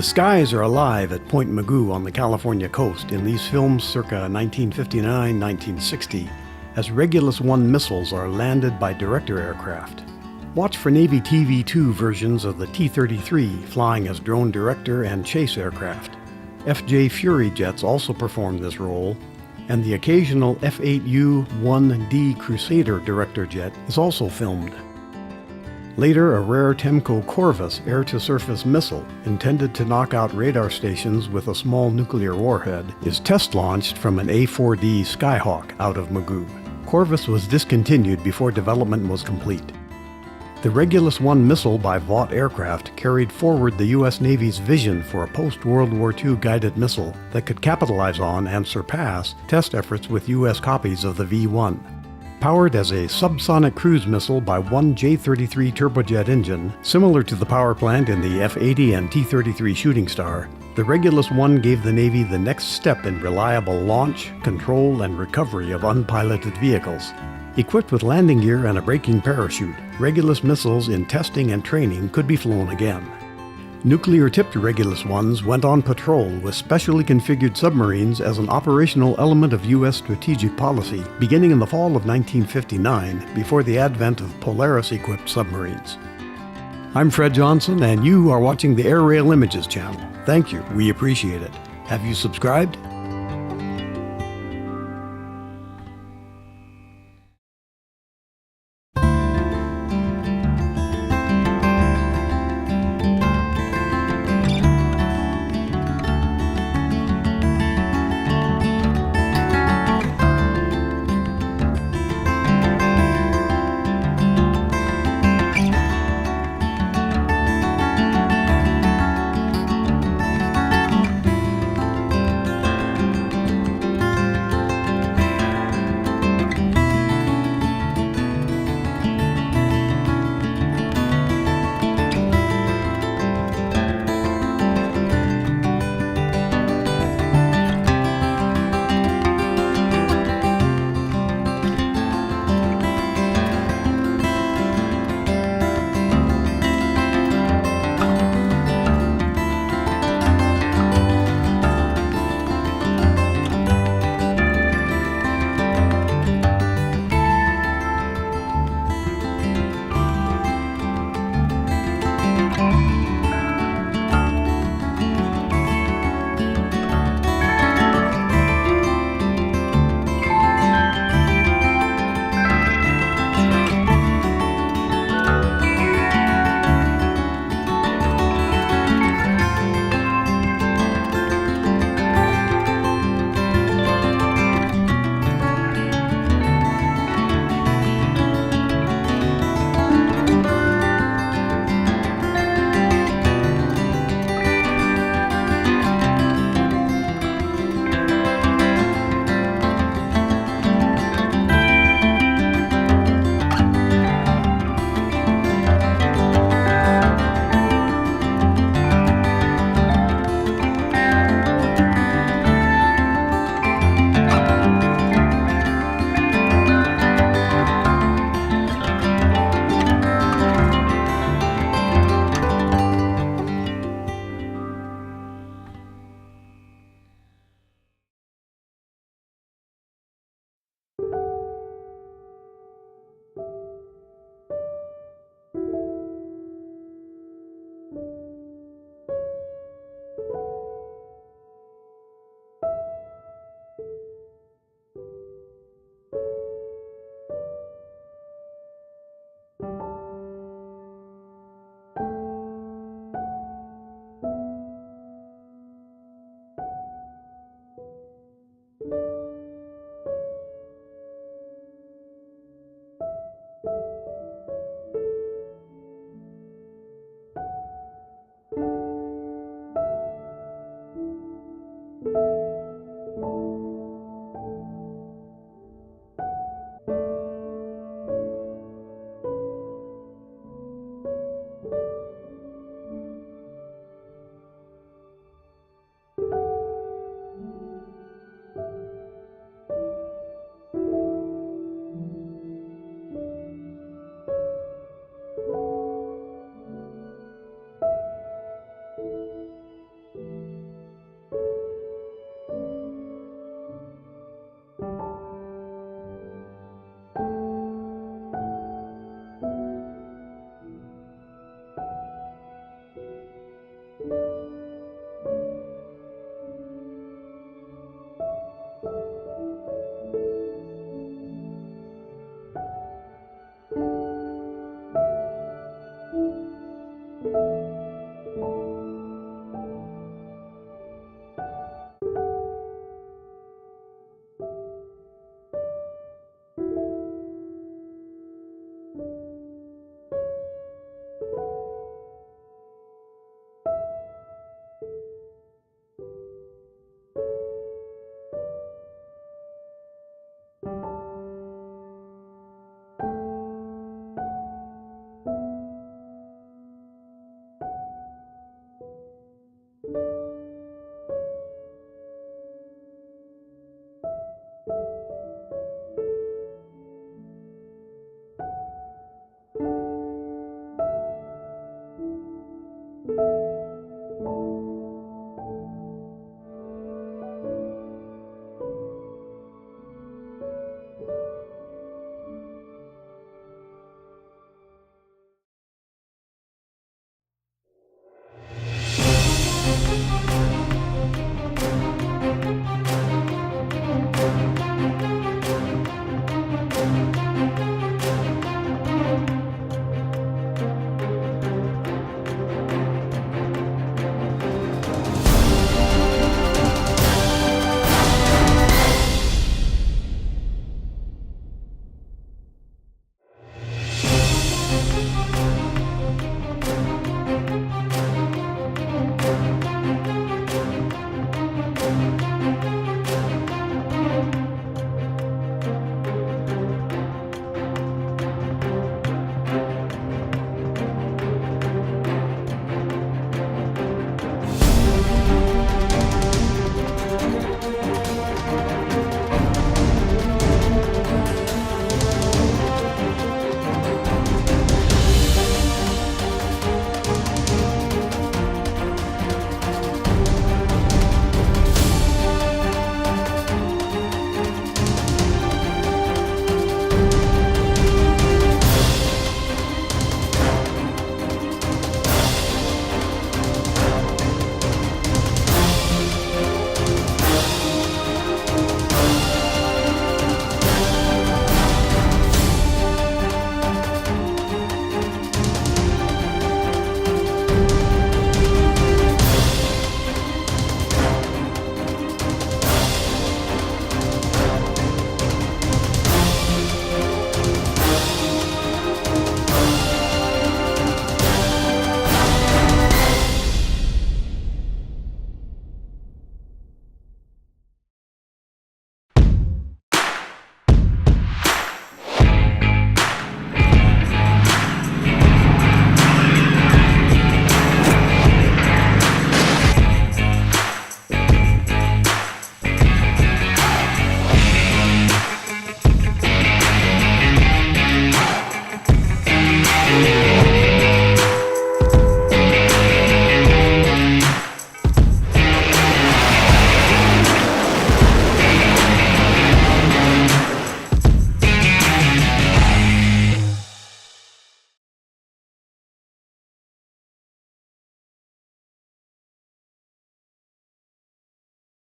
The skies are alive at Point Mugu on the California coast in these films circa 1959-1960 as Regulus I missiles are landed by director aircraft. Watch for Navy TV-2 versions of the T-33 flying as drone director and chase aircraft. FJ Fury jets also perform this role, and the occasional F8U-1D Crusader director jet is also filmed. Later, a rare Temco Corvus air-to-surface missile, intended to knock out radar stations with a small nuclear warhead, is test-launched from an A4D Skyhawk out of Mugu. Corvus was discontinued before development was complete. The Regulus I missile by Vought Aircraft carried forward the U.S. Navy's vision for a post-World War II guided missile that could capitalize on and surpass test efforts with U.S. copies of the V-1. Powered as a subsonic cruise missile by one J-33 turbojet engine, similar to the powerplant in the F-80 and T-33 Shooting Star, the Regulus I gave the Navy the next step in reliable launch, control, and recovery of unpiloted vehicles. Equipped with landing gear and a braking parachute, Regulus missiles in testing and training could be flown again. Nuclear-tipped Regulus Is went on patrol with specially configured submarines as an operational element of U.S. strategic policy, beginning in the fall of 1959, before the advent of Polaris-equipped submarines. I'm Fred Johnson, and you are watching the Airailimages channel. Thank you, we appreciate it. Have you subscribed?